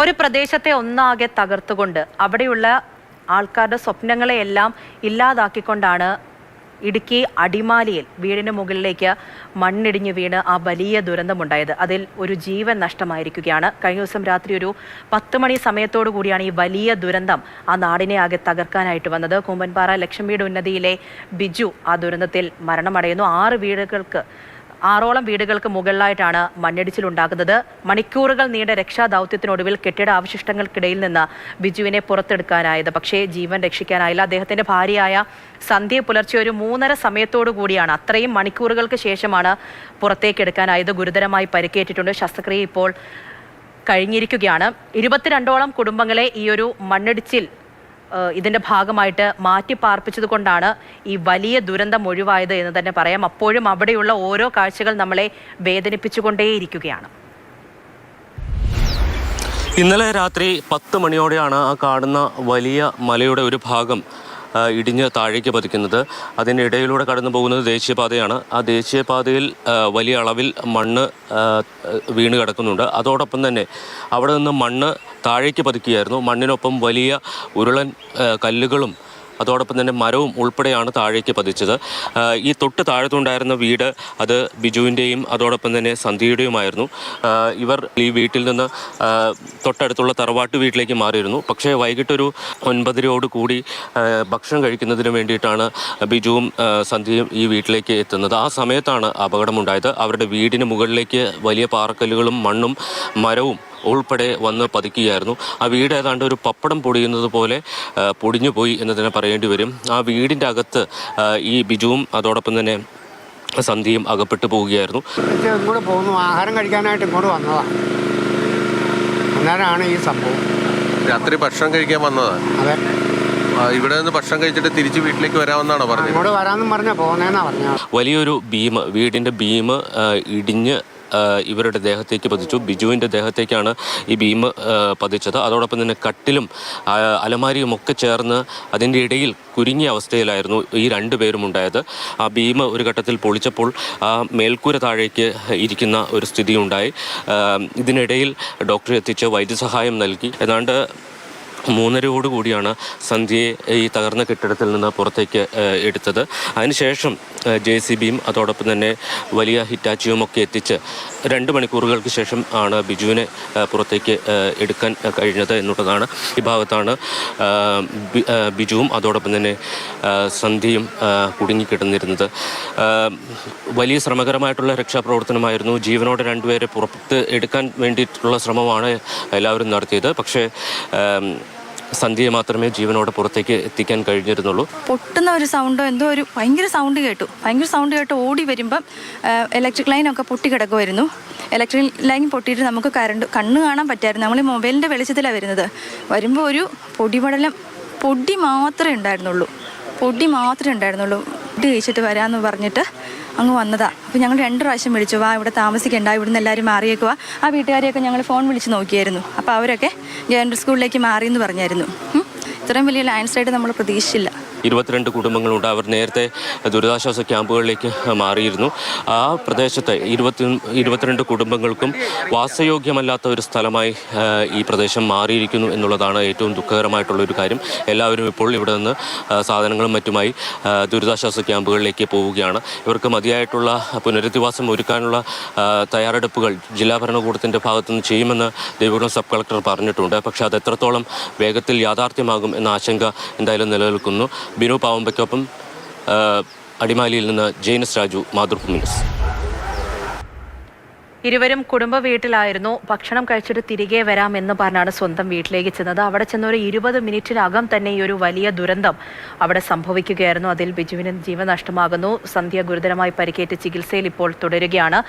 ഒരു പ്രദേശത്തെ ഒന്നാകെ തകർത്തുകൊണ്ട് അവിടെയുള്ള ആൾക്കാരുടെ സ്വപ്നങ്ങളെയെല്ലാം ഇല്ലാതാക്കിക്കൊണ്ടാണ് ഇടുക്കി അടിമാലിയിൽ വീടിന് മുകളിലേക്ക് മണ്ണിടിഞ്ഞു വീണ് ആ വലിയ ദുരന്തമുണ്ടായത്. അതിൽ ഒരു ജീവൻ നഷ്ടമായിരിക്കുകയാണ്. കഴിഞ്ഞ ദിവസം രാത്രി ഒരു 10 മണി സമയത്തോടു കൂടിയാണ് ഈ വലിയ ദുരന്തം ആ നാടിനെ ആകെ തകർക്കാനായിട്ട് വന്നത്. കൂമ്പൻപാറ ലക്ഷംവീട് ഉന്നതിയിലെ ബിജു ആ ദുരന്തത്തിൽ മരണമടയുന്നു. 6ഓളം വീടുകൾക്ക് മുകളിലായിട്ടാണ് മണ്ണിടിച്ചിലുണ്ടാകുന്നത്. മണിക്കൂറുകൾ നീണ്ട രക്ഷാദൗത്യത്തിനൊടുവിൽ കെട്ടിട അവശിഷ്ടങ്ങൾക്കിടയിൽ നിന്ന് ബിജുവിനെ പുറത്തെടുക്കാനായത്. പക്ഷേ ജീവൻ രക്ഷിക്കാനായില്ല. അദ്ദേഹത്തിന്റെ ഭാര്യയായ സന്ധ്യ പുലർച്ചെ ഒരു 3:30 സമയത്തോടു കൂടിയാണ്, അത്രയും മണിക്കൂറുകൾക്ക് ശേഷമാണ് പുറത്തേക്കെടുക്കാനായത്. ഗുരുതരമായി പരിക്കേറ്റിട്ടുണ്ട്. ശസ്ത്രക്രിയ ഇപ്പോൾ കഴിഞ്ഞിരിക്കുകയാണ്. 22ഓളം കുടുംബങ്ങളെ ഈ ഒരു മണ്ണിടിച്ചിൽ ഇതിന്റെ ഭാഗമായിട്ട് മാറ്റി പാർപ്പിച്ചത് കൊണ്ടാണ് ഈ വലിയ ദുരന്തം ഒഴിവായത് എന്ന് തന്നെ പറയാം. അപ്പോഴും അവിടെയുള്ള ഓരോ കാഴ്ചകൾ നമ്മളെ വേദനിപ്പിച്ചുകൊണ്ടേയിരിക്കുകയാണ്. ഇന്നലെ രാത്രി 10 മണിയോടെയാണ് ആ കാണുന്ന വലിയ മലയുടെ ഒരു ഭാഗം ഇടിഞ്ഞ് താഴേക്ക് പതിക്കുന്നത്. അതിൻ്റെ ഇടയിലൂടെ കടന്നു പോകുന്നത് ദേശീയപാതയാണ്. ആ ദേശീയപാതയിൽ വലിയ അളവിൽ മണ്ണ് വീണ് കിടക്കുന്നുണ്ട്. അതോടൊപ്പം തന്നെ അവിടെ നിന്ന് മണ്ണ് താഴേക്ക് പതിക്കുകയായിരുന്നു. മണ്ണിനൊപ്പം വലിയ ഉരുളൻ കല്ലുകളും അതോടൊപ്പം തന്നെ മരവും ഉൾപ്പെടെയാണ് താഴേക്ക് പതിച്ചത്. ഈ തൊട്ട് താഴത്തുണ്ടായിരുന്ന വീട് അത് ബിജുവിൻ്റെയും അതോടൊപ്പം തന്നെ സന്ധ്യയുടെയുമായിരുന്നു. ഇവർ ഈ വീട്ടിൽ നിന്ന് തൊട്ടടുത്തുള്ള തറവാട്ട് വീട്ടിലേക്ക് മാറിയിരുന്നു. പക്ഷേ വൈകിട്ടൊരു 9:30 കൂടി ഭക്ഷണം കഴിക്കുന്നതിന് വേണ്ടിയിട്ടാണ് ബിജുവും സന്ധ്യയും ഈ വീട്ടിലേക്ക് എത്തുന്നത്. ആ സമയത്താണ് അപകടമുണ്ടായത്. അവരുടെ വീടിന് മുകളിലേക്ക് വലിയ പാറക്കല്ലുകളും മണ്ണും മരവും ഉൾപ്പെടെ വന്ന് പതിക്കുകയായിരുന്നു. ആ വീട് ഏതാണ്ട് ഒരു പപ്പടം പൊടിയുന്നത് പോലെ പൊടിഞ്ഞു പോയി എന്ന് തന്നെ പറയേണ്ടി വരും. ആ വീടിൻ്റെ അകത്ത് ഈ ബിജുവും അതോടൊപ്പം തന്നെ സന്ധ്യയും അകപ്പെട്ടു പോവുകയായിരുന്നു. ഇങ്ങോട്ട് പോകുന്നു, ആഹാരം കഴിക്കാനായിട്ട് ഇങ്ങോട്ട് വന്നതാണ്. അന്നേരമാണ് ഈ സംഭവം. രാത്രി ഭക്ഷണം കഴിക്കാൻ വന്നതാണ്. അതെ, ഇവിടെ നിന്ന് ഭക്ഷണം കഴിച്ചിട്ട് തിരിച്ച് വീട്ടിലേക്ക് വരാമെന്നാണോ പറഞ്ഞത്? ഇങ്ങോട്ട് വരാമെന്നും പറഞ്ഞാൽ പോകുന്നതെന്നാ പറഞ്ഞത്. വലിയൊരു വീടിൻ്റെ ബീം ഇടിഞ്ഞ് ഇവരുടെ ദേഹത്തേക്ക് പതിച്ചു. ബിജുവിൻ്റെ ദേഹത്തേക്കാണ് ഈ ഭീം പതിച്ചത്. അതോടൊപ്പം തന്നെ കട്ടിലും അലമാരിയും ഒക്കെ ചേർന്ന് അതിൻ്റെ ഇടയിൽ കുരുങ്ങിയ അവസ്ഥയിലായിരുന്നു ഈ 2 പേരും ഉണ്ടായത്. ആ ഭീം ഒരു ഘട്ടത്തിൽ പൊളിച്ചപ്പോൾ ആ മേൽക്കൂര താഴേക്ക് ഇരിക്കുന്ന ഒരു സ്ഥിതി ഉണ്ടായി. ഇതിനിടയിൽ ഡോക്ടറെ എത്തിച്ച് വൈദ്യസഹായം നൽകി. ഏതാണ്ട് 3:30 കൂടിയാണ് സന്ധ്യയെ ഈ തകർന്ന കെട്ടിടത്തിൽ നിന്ന് പുറത്തേക്ക് എടുത്തത്. അതിനുശേഷം JCBയും അതോടൊപ്പം തന്നെ വലിയ ഹിറ്റാച്ചിയും ഒക്കെ എത്തിച്ച് 2 മണിക്കൂറുകൾക്ക് ശേഷം ആണ് ബിജുവിനെ പുറത്തേക്ക് എടുക്കാൻ കഴിഞ്ഞത് എന്നുള്ളതാണ്. ഈ ഭാഗത്താണ് ബിജുവും അതോടൊപ്പം തന്നെ സന്ധ്യയും കുടുങ്ങിക്കിടന്നിരുന്നത്. വലിയ ശ്രമകരമായിട്ടുള്ള രക്ഷാപ്രവർത്തനമായിരുന്നു. ജീവനോടെ 2 പേരെ പുറത്ത് എടുക്കാൻ വേണ്ടിയിട്ടുള്ള ശ്രമമാണ് എല്ലാവരും നടത്തിയത്. പക്ഷേ സന്ധ്യയെ മാത്രമേ ജീവനോടെ പുറത്തേക്ക് എത്തിക്കാൻ കഴിഞ്ഞിരുന്നുള്ളൂ. പൊട്ടുന്ന ഒരു സൗണ്ടോ എന്തോ ഒരു ഭയങ്കര സൗണ്ട് കേട്ടു ഓടി വരുമ്പം ഇലക്ട്രിക് ലൈനൊക്കെ പൊട്ടിക്കിടക്കുമായിരുന്നു. ഇലക്ട്രിക് ലൈൻ പൊട്ടിയിട്ട് നമുക്ക് കണ്ണ് കാണാൻ പറ്റായിരുന്നു. നമ്മൾ മൊബൈലിൻ്റെ വെളിച്ചത്തിലാണ് വരുമ്പോൾ ഒരു പൊടി മാത്രമേ ഉണ്ടായിരുന്നുള്ളൂ. ഫുഡ് കഴിച്ചിട്ട് വരാമെന്ന് പറഞ്ഞിട്ട് അങ്ങ് വന്നതാണ്. അപ്പോൾ ഞങ്ങൾ 2 പ്രാവശ്യം വിളിച്ചു, വാ ഇവിടെ താമസിക്കണ്ട, ഇവിടുന്ന് എല്ലാവരും മാറിയേക്കുക. ആ വീട്ടുകാരെയൊക്കെ ഞങ്ങൾ ഫോൺ വിളിച്ച് നോക്കിയായിരുന്നു. അപ്പോൾ അവരൊക്കെ ഗവൺമെൻറ് സ്കൂളിലേക്ക് മാറിയെന്ന് പറഞ്ഞായിരുന്നു. ഇത്രയും വലിയ ലാൻഡ് സ്ലൈഡ് നമ്മൾ പ്രതീക്ഷിച്ചില്ല. 22 കുടുംബങ്ങളുണ്ട്. അവർ നേരത്തെ ദുരിതാശ്വാസ ക്യാമ്പുകളിലേക്ക് മാറിയിരുന്നു. ആ പ്രദേശത്തെ 22 കുടുംബങ്ങൾക്കും വാസയോഗ്യമല്ലാത്ത ഒരു സ്ഥലമായി ഈ പ്രദേശം മാറിയിരിക്കുന്നു എന്നുള്ളതാണ് ഏറ്റവും ദുഃഖകരമായിട്ടുള്ളൊരു കാര്യം. എല്ലാവരും ഇപ്പോൾ ഇവിടെ നിന്ന് സാധനങ്ങളും മറ്റുമായി ദുരിതാശ്വാസ ക്യാമ്പുകളിലേക്ക് പോവുകയാണ്. ഇവർക്ക് മതിയായിട്ടുള്ള പുനരധിവാസം ഒരുക്കാനുള്ള തയ്യാറെടുപ്പുകൾ ജില്ലാ ഭരണകൂടത്തിൻ്റെ ഭാഗത്തുനിന്ന് ചെയ്യുമെന്ന് ദേവികുളം സബ് കളക്ടർ പറഞ്ഞിട്ടുണ്ട്. പക്ഷേ അത് എത്രത്തോളം വേഗത്തിൽ യാഥാർത്ഥ്യമാകും എന്ന ആശങ്ക എന്തായാലും നിലനിൽക്കുന്നു. ബിനു പാവമ്പയ്ക്കൊപ്പം അടിമാലിയിൽ നിന്ന് ജെയിനസ് രാജു, മാതൃഭൂമി ന്യൂസ്. ഇരുവരും കുടുംബ വീട്ടിലായിരുന്നു. ഭക്ഷണം കഴിച്ചിട്ട് തിരികെ വരാമെന്ന് പറഞ്ഞാണ് സ്വന്തം വീട്ടിലേക്ക് ചെന്നത്. അവിടെ ചെന്ന ഒരു 20 മിനിറ്റിനകം തന്നെ ഈ ഒരു വലിയ ദുരന്തം അവിടെ സംഭവിക്കുകയായിരുന്നു. അതിൽ ബിജുവിന് ജീവൻ നഷ്ടമാകുന്നു. സന്ധ്യ ഗുരുതരമായി പരിക്കേറ്റ് ചികിത്സയിൽ ഇപ്പോൾ തുടരുകയാണ്.